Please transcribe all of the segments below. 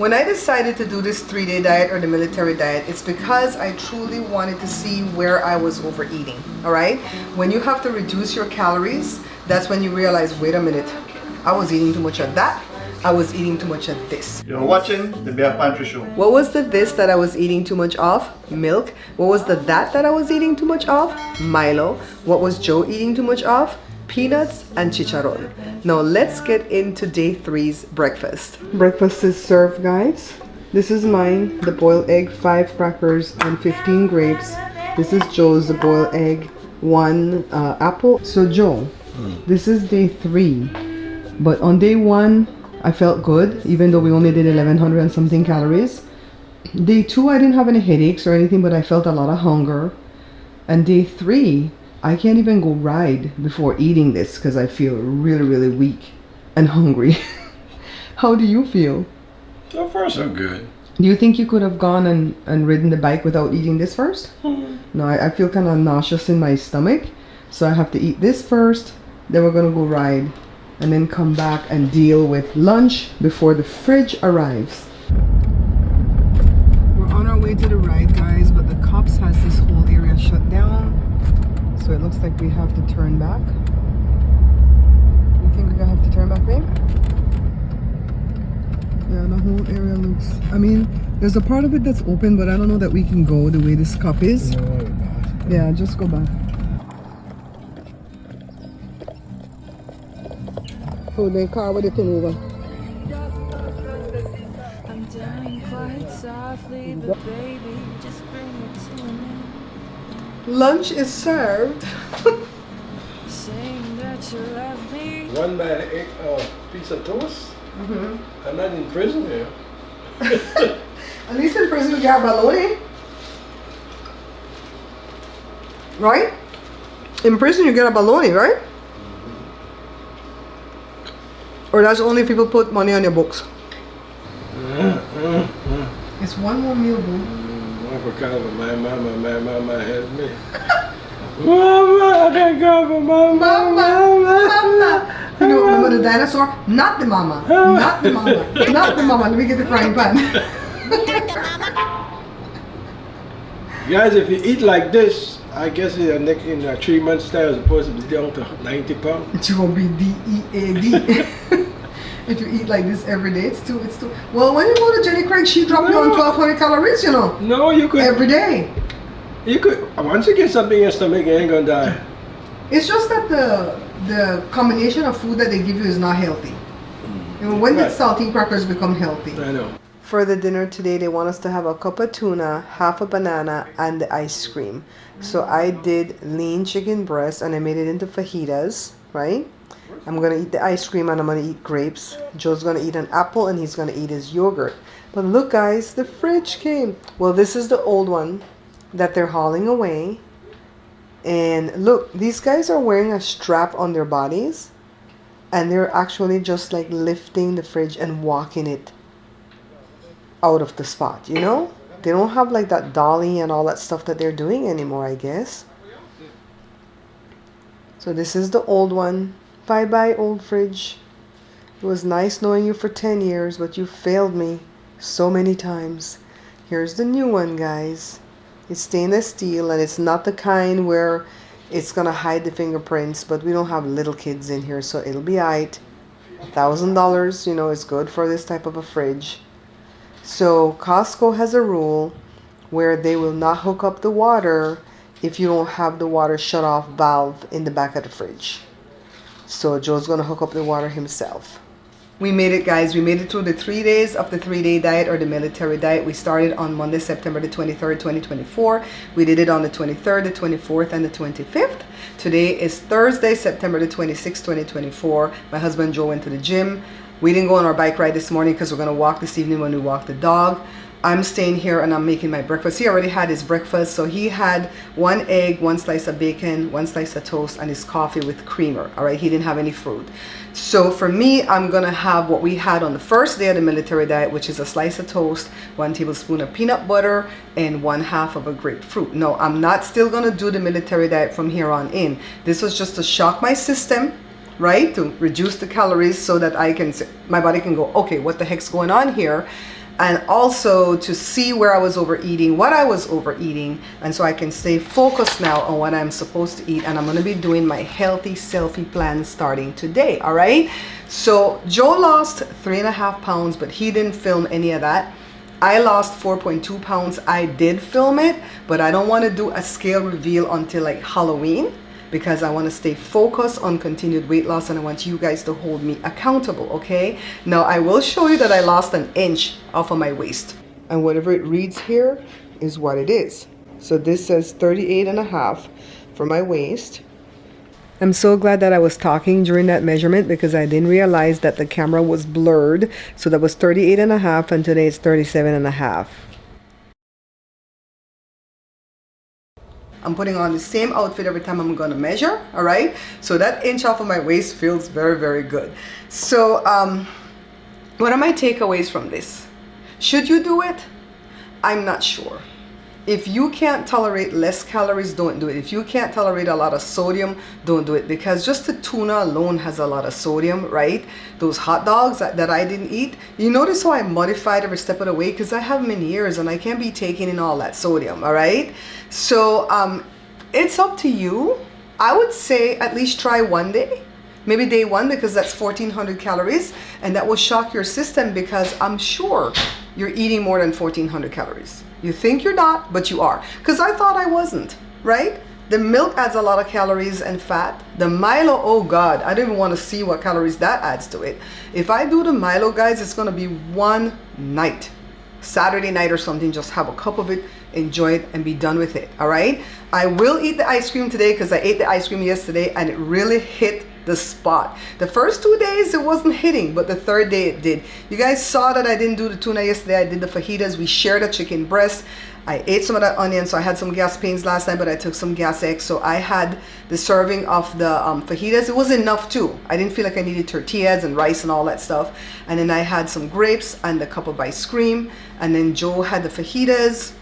When I decided to do this 3-day diet or the military diet, it's because I truly wanted to see where I was overeating, all right? When you have to reduce your calories, that's when you realize, wait a minute, I was eating too much of that. I was eating too much of this. You're watching the Bear Pantry Show. What was the this that I was eating too much of? Milk. What was the that I was eating too much of? Milo. What was Joe eating too much of? Peanuts and chicharron. Now let's get into day 3's breakfast. Breakfast is served, guys. This is mine, the boiled egg, 5 crackers and 15 grapes. This is Joe's, the boiled egg, 1 apple. So Joe, this is day 3, but on day 1 I felt good, even though we only did 1100 and something calories. Day 2 I didn't have any headaches or anything, but I felt a lot of hunger. And day 3 I can't even go ride before eating this because I feel really, really weak and hungry. How do you feel? So far, so good. Do you think you could have gone and ridden the bike without eating this first? No, I feel kind of nauseous in my stomach. So I have to eat this first. Then we're going to go ride and then come back and deal with lunch before the fridge arrives. We're on our way to the ride, guys, but the cops has this whole area shut down. So it looks like we have to turn back. You think we're gonna have to turn back, babe? Yeah, the whole area looks... I mean, there's a part of it that's open, but I don't know that we can go the way this cup is. Yeah, just go back. Oh, the car with the thing over. I'm doing quite softly, but baby, just bring it to me. Lunch is served. Saying that you love me. One bad egg, piece of toast. I'm not in prison here. At least in prison you got bologna. Right? In prison you get a bologna, right? Or that's only if people put money on your books. It's one more meal, boo. I forgot about my mama had me. Mama, I can't go for my mama. You know, remember the dinosaur? Not the mama. Not the mama. Not the mama. Let me get the frying pan. Guys, if you eat like this, I guess in 3 months' time, you're supposed to be down to 90 pounds. It's gonna be DEAD. If you eat like this every day, it's too. Well, when you go to Jenny Craig, she dropped you on 1200 calories, you know. No, you could. Every day. You could. Once you get something in your stomach, you ain't gonna die. It's just that the combination of food that they give you is not healthy. And when did saltine crackers become healthy? I know. For the dinner today, they want us to have a cup of tuna, half a banana, and the ice cream. So I did lean chicken breast and I made it into fajitas, right? I'm going to eat the ice cream and I'm going to eat grapes. Joe's going to eat an apple and he's going to eat his yogurt. But look, guys, the fridge came. Well, this is the old one that they're hauling away. And look, these guys are wearing a strap on their bodies. And they're actually just like lifting the fridge and walking it out of the spot, you know? They don't have like that dolly and all that stuff that they're doing anymore, I guess. So this is the old one. Bye-bye, old fridge. It was nice knowing you for 10 years, but you failed me so many times. Here's the new one, guys. It's stainless steel, and it's not the kind where it's gonna hide the fingerprints, but we don't have little kids in here, so it'll be alright. $1,000, you know, is good for this type of a fridge. So Costco has a rule where they will not hook up the water if you don't have the water shut off valve in the back of the fridge. So Joe's gonna hook up the water himself. We made it, guys. We made it through the 3 days of the 3-day diet or the military diet. We started on Monday, September the 23rd, 2024. We did it on the 23rd, the 24th, and the 25th. Today is Thursday, September the 26th, 2024. My husband Joe went to the gym. We didn't go on our bike ride this morning because we're gonna walk this evening when we walk the dog. I'm staying here and I'm making my breakfast. He already had his breakfast, so he had 1 egg, 1 slice of bacon, 1 slice of toast, and his coffee with creamer. All right, he didn't have any fruit. So for me, I'm gonna have what we had on the first day of the military diet, which is a slice of toast, 1 tablespoon of peanut butter, and 1/2 of a grapefruit. No, I'm not still gonna do the military diet from here on in. This was just to shock my system, right? To reduce the calories so that my body can go, okay, what the heck's going on here? and also to see where I was overeating, what I was overeating, and so I can stay focused now on what I'm supposed to eat. And I'm going to be doing my healthy selfie plan starting today. All right. So Joe lost 3.5 pounds, but he didn't film any of that. I lost 4.2 pounds. I did film it, but I don't want to do a scale reveal until like Halloween, because I want to stay focused on continued weight loss, and I want you guys to hold me accountable. Okay, now I will show you that I lost an inch off of my waist, and whatever it reads here is what it is. So this says 38.5 for my waist. I'm so glad that I was talking during that measurement, because I didn't realize that the camera was blurred. So that was 38.5, and today it's 37.5. I'm putting on the same outfit every time I'm going to measure. All right, so that inch off of my waist feels very, very good. So what are my takeaways from this? Should you do it? I'm not sure. If you can't tolerate less calories, don't do it. If you can't tolerate a lot of sodium, don't do it, because just the tuna alone has a lot of sodium, right? Those hot dogs that I didn't eat, you notice how I modified every step of the way, because I have them in years and I can't be taking in all that sodium. All right, so it's up to you. I would say at least try one day, maybe day one, because that's 1,400 calories, and that will shock your system, because I'm sure you're eating more than 1,400 calories. You think you're not, but you are. Because I thought I wasn't, right? The milk adds a lot of calories and fat. The Milo, oh God, I don't even want to see what calories that adds to it. If I do the Milo, guys, it's going to be one night, Saturday night or something. Just have a cup of it, enjoy it, and be done with it. All right. I will eat the ice cream today, because I ate the ice cream yesterday and it really hit the spot. The first 2 days it wasn't hitting, but the third day it did. You guys saw that I didn't do the tuna yesterday. I did the fajitas. We shared a chicken breast. I ate some of that onion, so I had some gas pains last night, but I took some gas eggs. So I had the serving of the fajitas. It was enough too. I didn't feel like I needed tortillas and rice and all that stuff. And then I had some grapes and a cup of ice cream. And then Joe had the fajitas.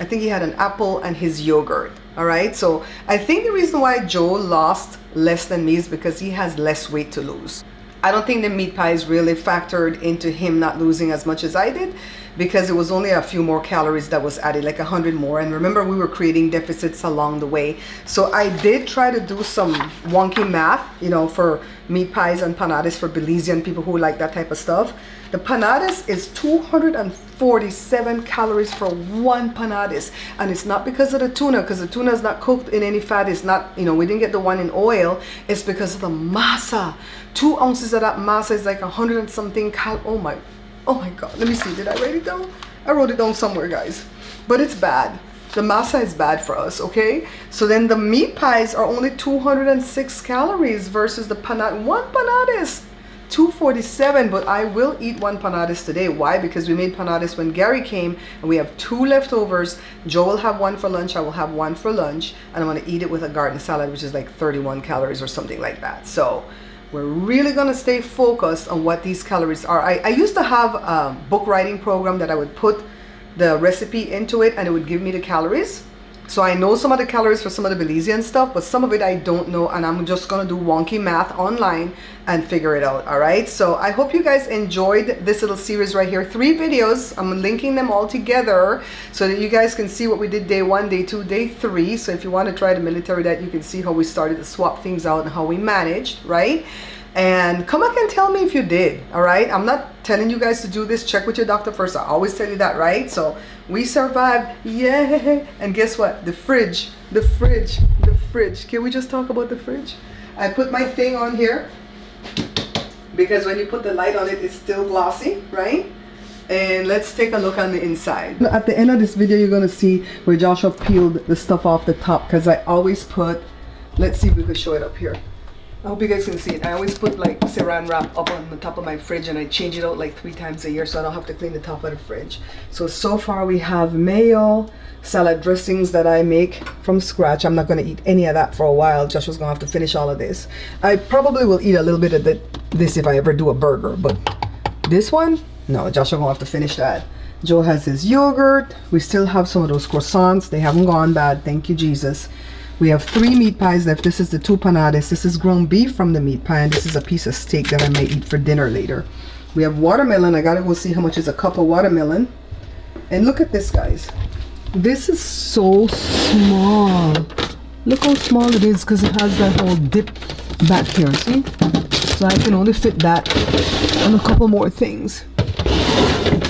I think he had an apple and his yogurt. All right, so I think the reason why Joe lost less than me is because he has less weight to lose. I don't think the meat pies really factored into him not losing as much as I did, because it was only a few more calories that was added, like 100 more. And remember, we were creating deficits along the way. So I did try to do some wonky math, you know, for meat pies and panadas for Belizean people who like that type of stuff. The panadas is 247 calories for one panadas, and it's not because of the tuna, because the tuna is not cooked in any fat. It's not, you know, we didn't get the one in oil. It's because of the masa. 2 ounces of that masa is like 100 and something oh my God, let me see, did I write it down? I wrote it down somewhere, guys, but it's bad. The masa is bad for us. Okay, so then the meat pies are only 206 calories versus the one panadas 247. But I will eat one panadas today. Why? Because we made panadas when Gary came, and we have 2 leftovers. Joe will have one for lunch, I will have one for lunch, and I'm going to eat it with a garden salad, which is like 31 calories or something like that. So we're really going to stay focused on what these calories are. I used to have a book writing program that I would put the recipe into it and it would give me the calories. So I know some of the calories for some of the Belizean stuff, but some of it I don't know, and I'm just gonna do wonky math online and figure it out. All right, so I hope you guys enjoyed this little series right here. 3 videos, I'm linking them all together so that you guys can see what we did day 1, day 2, day 3. So if you want to try the military diet, you can see how we started to swap things out and how we managed, right? And come back and tell me if you did. All right, I'm not telling you guys to do this. Check with your doctor first. I always tell you that, right? So we survived, yay. And guess what? The fridge. Can we just talk about the fridge? I put my thing on here because when you put the light on it, it's still glossy, right? And let's take a look on the inside. At the end of this video, you're gonna see where Joshua peeled the stuff off the top, because I always put, let's see if we can show it up here. I hope you guys can see it. I always put like saran wrap up on the top of my fridge, and I change it out like 3 times a year so I don't have to clean the top of the fridge. So far we have mayo, salad dressings that I make from scratch. I'm not going to eat any of that for a while. Joshua's going to have to finish all of this. I probably will eat a little bit of this if I ever do a burger, but this one, no, Joshua going to have to finish that. Joe has his yogurt. We still have some of those croissants. They haven't gone bad, thank you Jesus. We have 3 meat pies left. This is the 2 panadas. This is ground beef from the meat pie, and this is a piece of steak that I may eat for dinner later. We have watermelon. I gotta go see how much is a cup of watermelon. And look at this, guys. This is so small. Look how small it is because it has that whole dip back here, see? So I can only fit that and a couple more things.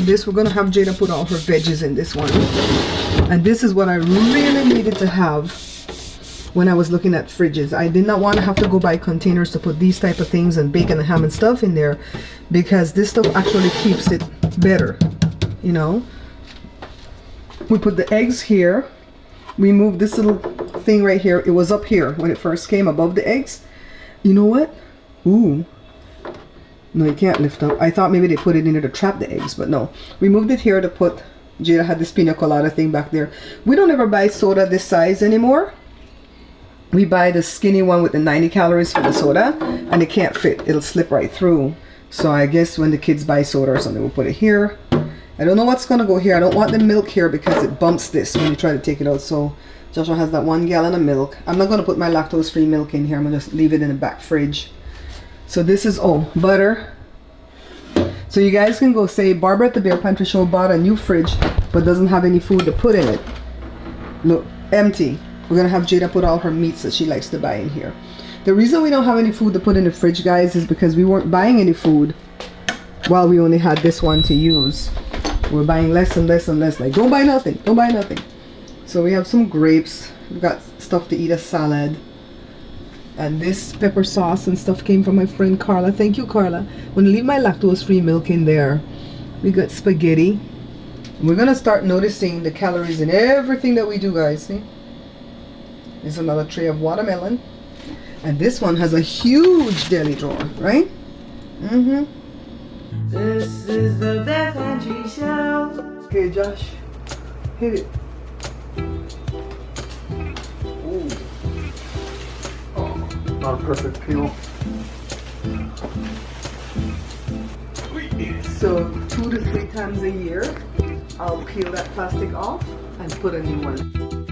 This, we're gonna have Jada put all her veggies in this one. And this is what I really needed to have when I was looking at fridges. I did not want to have to go buy containers to put these type of things and bacon and ham and stuff in there, because this stuff actually keeps it better, you know. We put the eggs here. We moved this little thing right here. It was up here when it first came above the eggs. You know what? Ooh. No, you can't lift up. I thought maybe they put it in there to trap the eggs, but no. We moved it here to put, Jada had this pina colada thing back there. We don't ever buy soda this size anymore. We buy the skinny one with the 90 calories for the soda, and it can't fit. It'll slip right through. So I guess when the kids buy soda or something, we'll put it here. I don't know what's gonna go here. I don't want the milk here because it bumps this when you try to take it out. So Joshua has that 1 gallon of milk. I'm not gonna put my lactose-free milk in here. I'm gonna just leave it in the back fridge. So this is, oh, butter. So you guys can go say, Barbara at the Bear Pantry Show bought a new fridge but doesn't have any food to put in it. Look, empty. We're gonna have Jada put all her meats that she likes to buy in here. The reason we don't have any food to put in the fridge, guys, is because we weren't buying any food while we only had this one to use. We're buying less and less and less. Like, don't buy nothing, don't buy nothing. So we have some grapes. We've got stuff to eat, a salad. And this pepper sauce and stuff came from my friend Carla. Thank you, Carla. I'm gonna leave my lactose-free milk in there. We got spaghetti. We're gonna start noticing the calories in everything that we do, guys. See? There's another tray of watermelon. And this one has a huge deli drawer, right? Mm-hmm. This is the Bear Pantry Show. Okay, Josh. Hit it. Ooh. Oh, not a perfect peel. So 2 to 3 times a year, I'll peel that plastic off and put a new one.